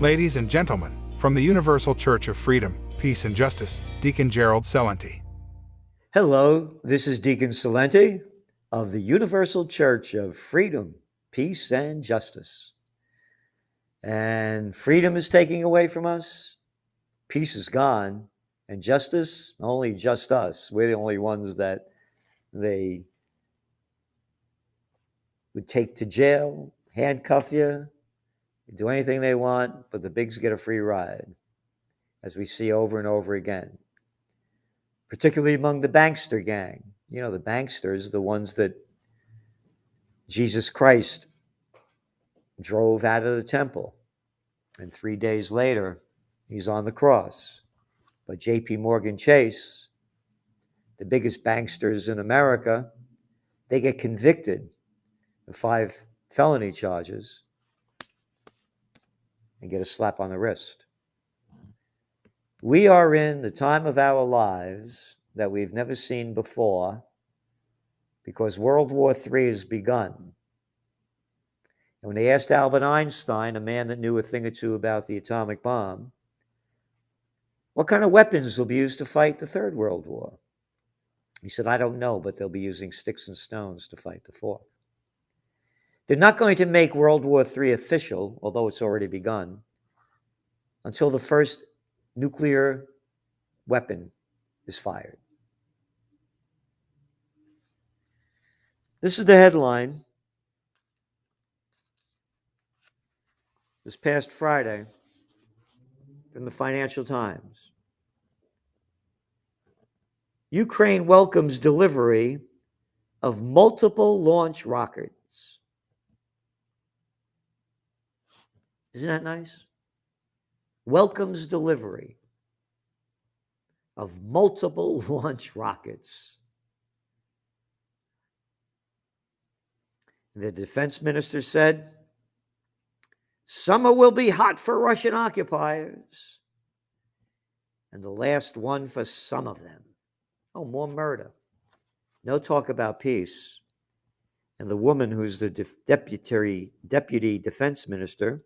Ladies and gentlemen, from the Universal Church of Freedom, Peace and Justice, Deacon Gerald Celente. Hello, this is Deacon Celente of the Universal Church of Freedom, Peace and Justice. And freedom is taken away from us, peace is gone, and justice, only just us. We're the only ones that they would take to jail, handcuff you, do anything they want, but the bigs get a free ride, as we see over and over again, particularly among the bankster gang. You know, the banksters, the ones that Jesus Christ drove out of the temple, and 3 days later, he's on the cross. But J.P. Morgan Chase, the biggest banksters in America, they get convicted of 5 felony charges and get a slap on the wrist. We are in the time of our lives that we've never seen before, because World War III has begun. And when they asked Albert Einstein, a man that knew a thing or two about the atomic bomb, what kind of weapons will be used to fight the Third World War? He said, I don't know, but they'll be using sticks and stones to fight the fourth. They're not going to make World War III official, although it's already begun, until the first nuclear weapon is fired. This is the headline this past Friday from the Financial Times. Ukraine welcomes delivery of multiple launch rockets. Isn't that nice? Welcomes delivery of multiple launch rockets. The defense minister said, summer will be hot for Russian occupiers, and the last one for some of them. Oh, more murder. No talk about peace. And the woman who's the deputy defense minister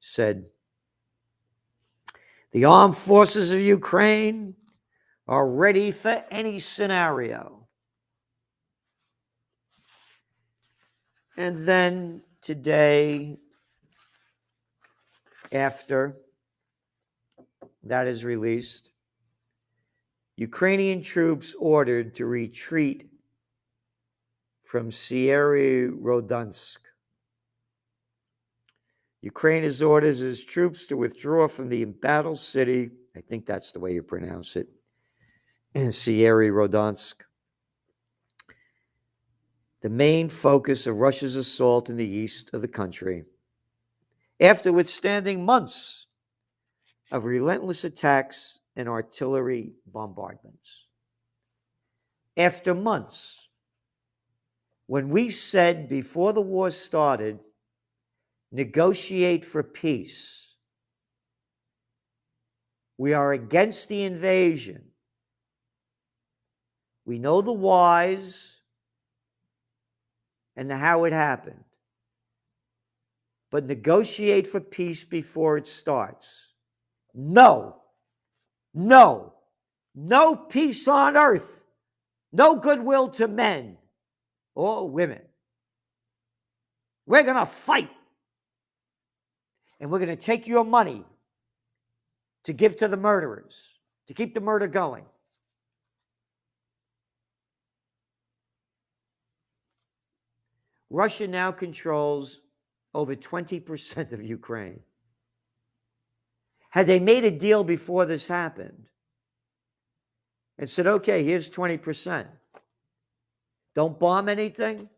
said, the armed forces of Ukraine are ready for any scenario. And then today, after that is released, Ukrainian troops ordered to retreat from Rodonsk. Ukraine has ordered its troops to withdraw from the embattled city, I think that's the way you pronounce it, in Rodonsk, the main focus of Russia's assault in the east of the country, after withstanding months of relentless attacks and artillery bombardments. After months, when we said before the war started, negotiate for peace, we are against the invasion. We know the whys and the how it happened. But negotiate for peace before it starts. No. No. No peace on earth. No goodwill to men or women. We're going to fight. And we're going to take your money to give to the murderers, to keep the murder going. Russia now controls over 20% of Ukraine. Had they made a deal before this happened and said, okay, here's 20%. Don't bomb anything.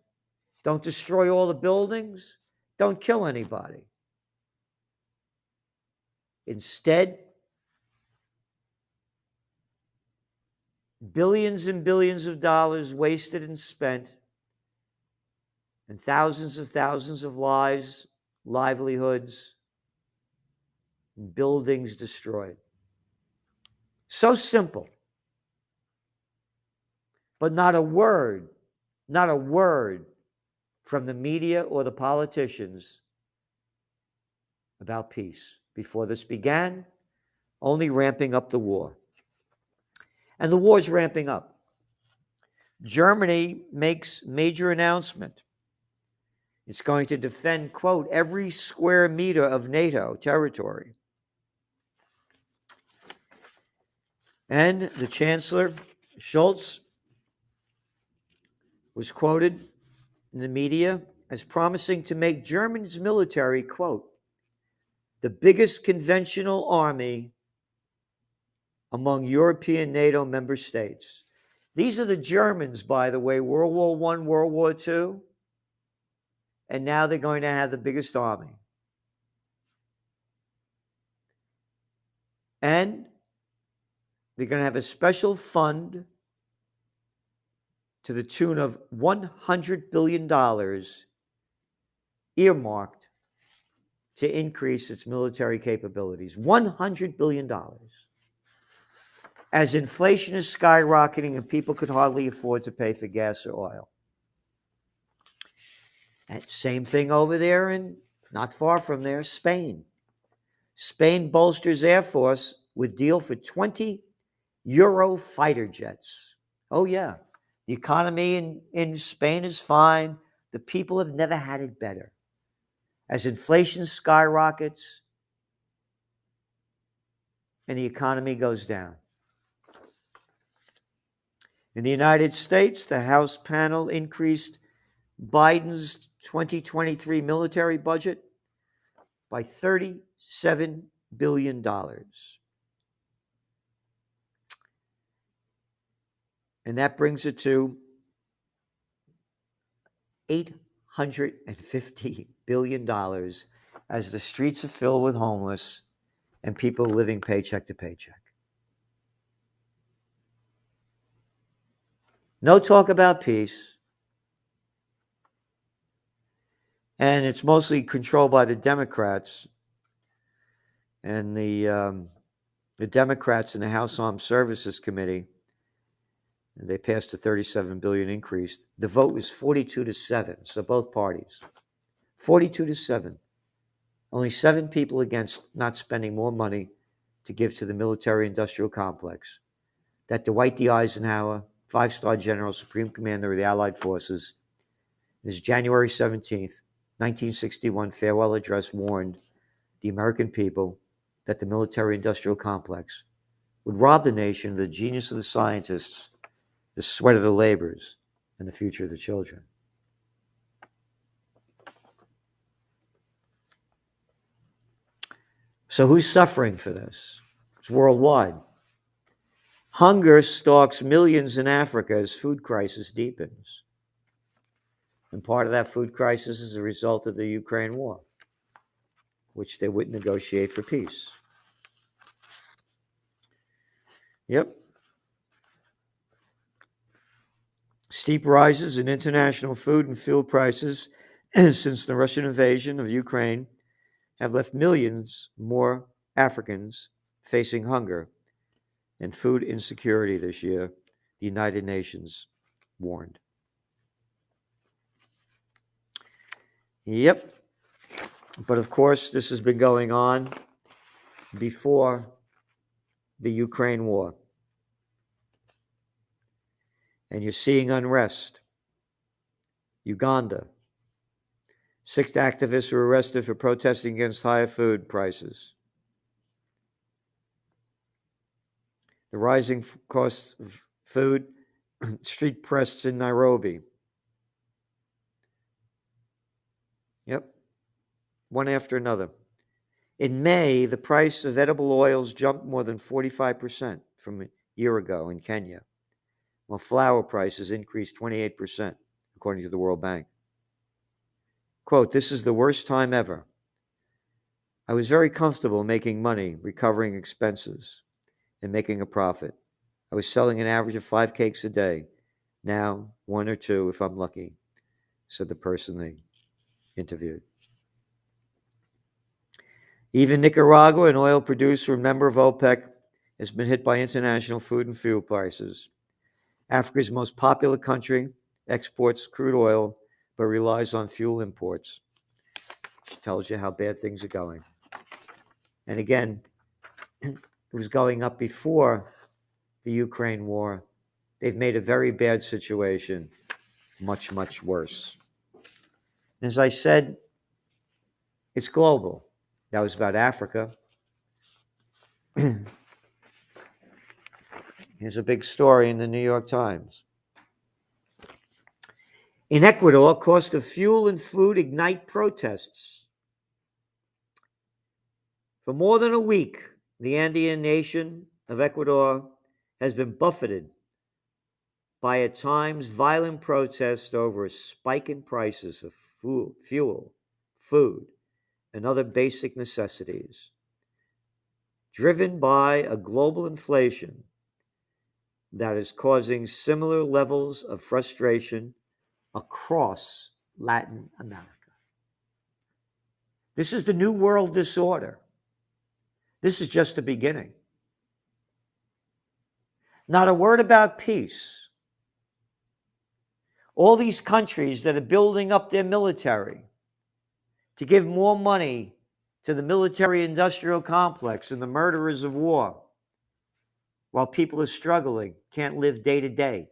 Don't destroy all the buildings. Don't kill anybody. Instead, billions and billions of dollars wasted and spent, and thousands of lives, livelihoods, and buildings destroyed. So simple. But not a word from the media or the politicians about peace. before this began, only ramping up the war. And the war's ramping up. Germany makes major announcement. It's going to defend, quote, every square meter of NATO territory. And the Chancellor, Scholz, was quoted in the media as promising to make Germany's military, quote, the biggest conventional army among European NATO member states. These are the Germans, by the way, World War I, World War II, and now they're going to have the biggest army. And they're going to have a special fund to the tune of $100 billion earmarked to increase its military capabilities. $100 billion. As inflation is skyrocketing and people could hardly afford to pay for gas or oil. And same thing over there in, not far from there, Spain. Spain bolsters Air Force with deal for 20 Euro fighter jets. Oh, yeah. The economy in Spain is fine. The people have never had it better. As inflation skyrockets and the economy goes down. In the United States, the House panel increased Biden's 2023 military budget by $37 billion. And that brings it to $850 billion as the streets are filled with homeless and people living paycheck to paycheck. No talk about peace. And it's mostly controlled by the Democrats. And the Democrats in the House Armed Services Committee, they passed a $37 billion increase. The vote was 42-7, so both parties. 42-7. Only 7 people against not spending more money to give to the military-industrial complex that Dwight D. Eisenhower, 5-star general, supreme commander of the Allied forces, in his January 17th, 1961 farewell address warned the American people that the military-industrial complex would rob the nation of the genius of the scientists, the sweat of the laborers, and the future of the children. So who's suffering for this? It's worldwide. Hunger stalks millions in Africa as food crisis deepens. And part of that food crisis is a result of the Ukraine war, which they wouldn't negotiate for peace. Yep. Steep rises in international food and fuel prices since the Russian invasion of Ukraine have left millions more Africans facing hunger and food insecurity this year, the United Nations warned. Yep. But of course, this has been going on before the Ukraine war. And you're seeing unrest. Uganda. 6 activists were arrested for protesting against higher food prices. The rising cost of food, street protests in Nairobi. Yep, one after another. In May, the price of edible oils jumped more than 45% from a year ago in Kenya, while flour prices increased 28%, according to the World Bank. Quote, "This is the worst time ever. I was very comfortable making money, recovering expenses, and making a profit. I was selling an average of 5 cakes a day. Now, 1 or 2 if I'm lucky," said the person they interviewed. Even Nicaragua, an oil producer and member of OPEC, has been hit by international food and fuel prices. Africa's most popular country exports crude oil, but relies on fuel imports. Which tells you how bad things are going. And again, it was going up before the Ukraine war. They've made a very bad situation much, much worse. As I said, it's global. That was about Africa. Here's a big story in the New York Times. In Ecuador, cost of fuel and food ignite protests. For more than a week, the Andean nation of Ecuador has been buffeted by at times violent protests over a spike in prices of fuel, food, and other basic necessities, driven by a global inflation that is causing similar levels of frustration across Latin America. This is the New World Disorder. This is just the beginning. Not a word about peace. All these countries that are building up their military to give more money to the military-industrial complex and the murderers of war, while people are struggling, can't live day to day.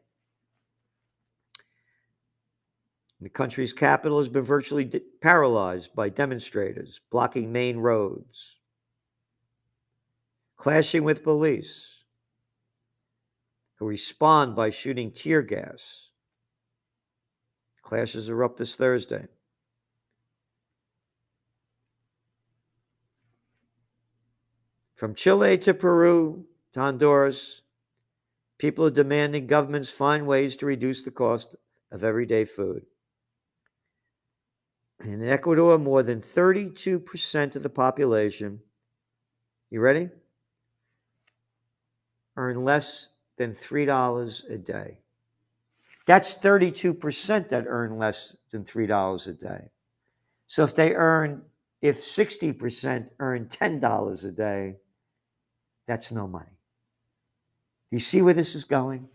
The country's capital has been virtually paralyzed by demonstrators blocking main roads, clashing with police, who respond by shooting tear gas. Clashes erupt this Thursday. From Chile to Peru to Honduras, people are demanding governments find ways to reduce the cost of everyday food. In Ecuador, more than 32% of the population, you ready? Earn less than $3 a day. That's 32% that earn less than $3 a day. So if 60% earn $10 a day, that's no money. You see where this is going?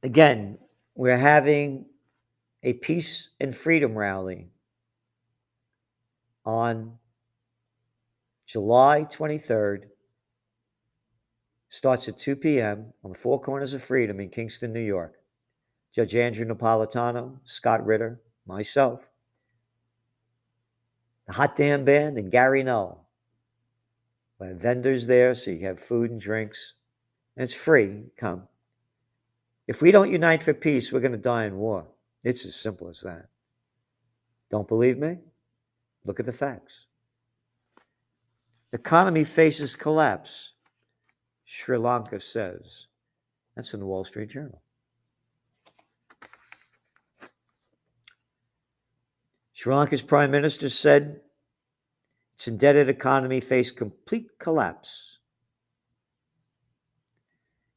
Again, we're having a peace and freedom rally on July 23rd. Starts at 2 p.m. on the Four Corners of Freedom in Kingston, New York. Judge Andrew Napolitano, Scott Ritter, myself, the Hot Damn Band, and Gary Null. We have vendors there, so you have food and drinks. And it's free. Come. If we don't unite for peace, we're going to die in war. It's as simple as that. Don't believe me? Look at the facts. The economy faces collapse, Sri Lanka says. That's in the Wall Street Journal. Sri Lanka's prime minister said its indebted economy faced complete collapse.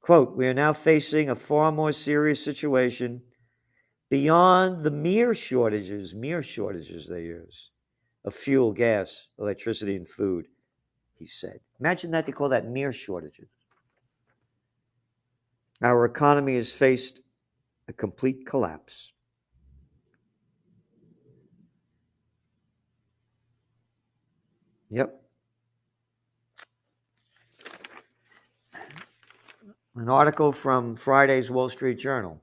Quote, we are now facing a far more serious situation beyond the mere shortages they use of fuel, gas, electricity, and food, he said. Imagine that, they call that mere shortages. Our economy has faced a complete collapse. Yep. An article from Friday's Wall Street Journal.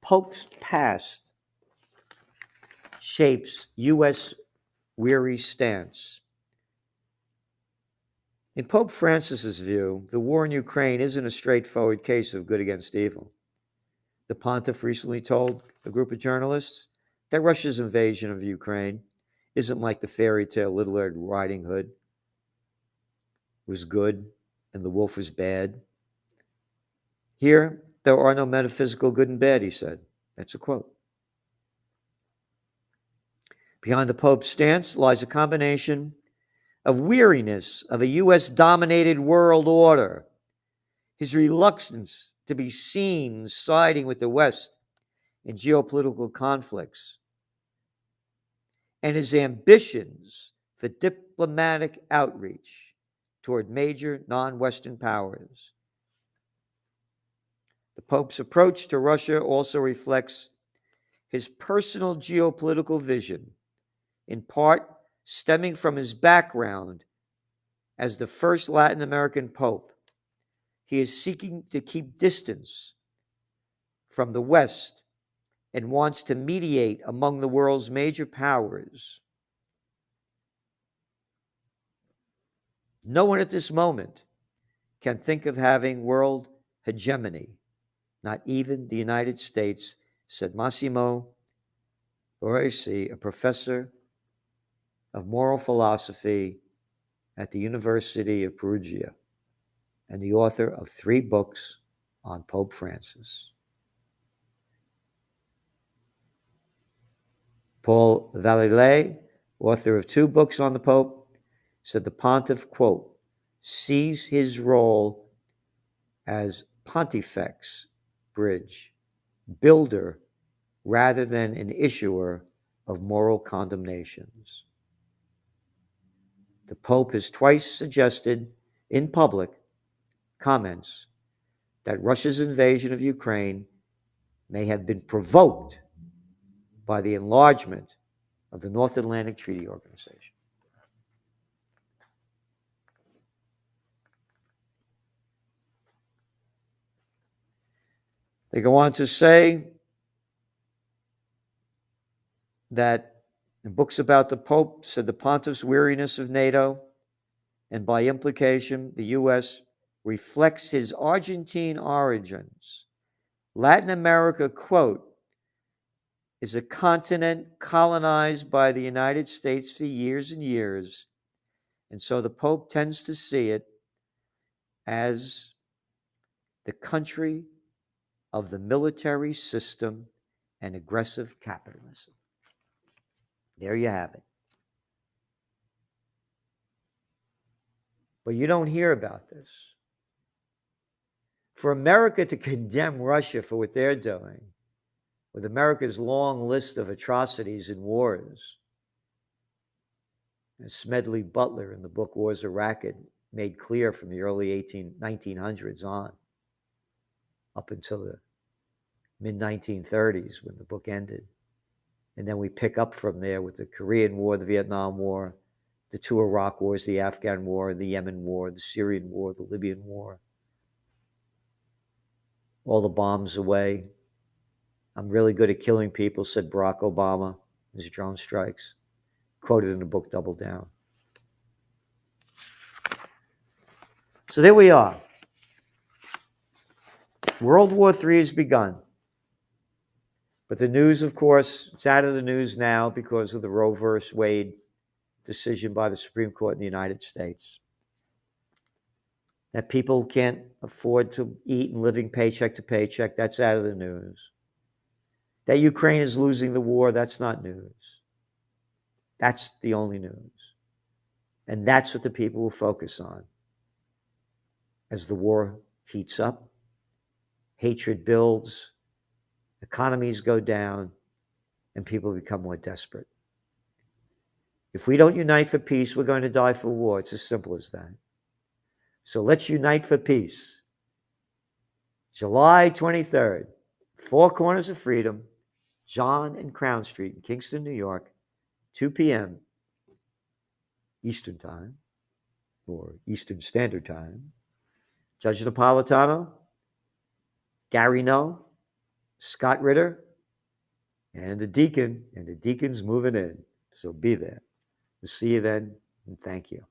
Pope's past shapes U.S. weary stance. In Pope Francis's view, the war in Ukraine isn't a straightforward case of good against evil. The pontiff recently told a group of journalists that Russia's invasion of Ukraine isn't like the fairy tale Little Red Riding Hood was good and the wolf was bad. Here, there are no metaphysical good and bad, he said. That's a quote. Behind the Pope's stance lies a combination of weariness of a U.S.-dominated world order, his reluctance to be seen siding with the West in geopolitical conflicts, and his ambitions for diplomatic outreach toward major non-Western powers. The Pope's approach to Russia also reflects his personal geopolitical vision, in part stemming from his background as the first Latin American pope. He is seeking to keep distance from the West and wants to mediate among the world's major powers. No one at this moment can think of having world hegemony, not even the United States, said Massimo Boresi, a professor of moral philosophy at the University of Perugia and the author of 3 books on Pope Francis. Paul Valéry, author of 2 books on the Pope, said the pontiff, quote, sees his role as pontifex bridge, builder, rather than an issuer of moral condemnations. The Pope has twice suggested in public comments that Russia's invasion of Ukraine may have been provoked by the enlargement of the North Atlantic Treaty Organization. They go on to say that in books about the Pope, said the pontiff's weariness of NATO, and by implication, the U.S., reflects his Argentine origins. Latin America, quote, is a continent colonized by the United States for years and years, and so the Pope tends to see it as the country of the military system and aggressive capitalism. There you have it. But you don't hear about this. For America to condemn Russia for what they're doing, with America's long list of atrocities and wars, as Smedley Butler in the book War's a Racket made clear from the early 1900s on, up until the mid-1930s when the book ended. And then we pick up from there with the Korean War, the Vietnam War, the 2 Iraq wars, the Afghan War, the Yemen War, the Syrian War, the Libyan War. All the bombs away. I'm really good at killing people, said Barack Obama, his drone strikes. Quoted in the book Double Down. So there we are. World War III has begun. But the news, of course, it's out of the news now because of the Roe versus Wade decision by the Supreme Court in the United States. That people can't afford to eat and living paycheck to paycheck, that's out of the news. That Ukraine is losing the war, that's not news. That's the only news. And that's what the people will focus on. As the war heats up, hatred builds, economies go down, and people become more desperate. If we don't unite for peace, we're going to die for war. It's as simple as that. So let's unite for peace. July 23rd, 4 Corners of Freedom, John and Crown Street in Kingston, New York, 2 p.m. Eastern Time, or Eastern Standard Time. Judge Napolitano, Gary No, Scott Ritter, and the deacon, and the deacon's moving in. So be there. We'll see you then, and thank you.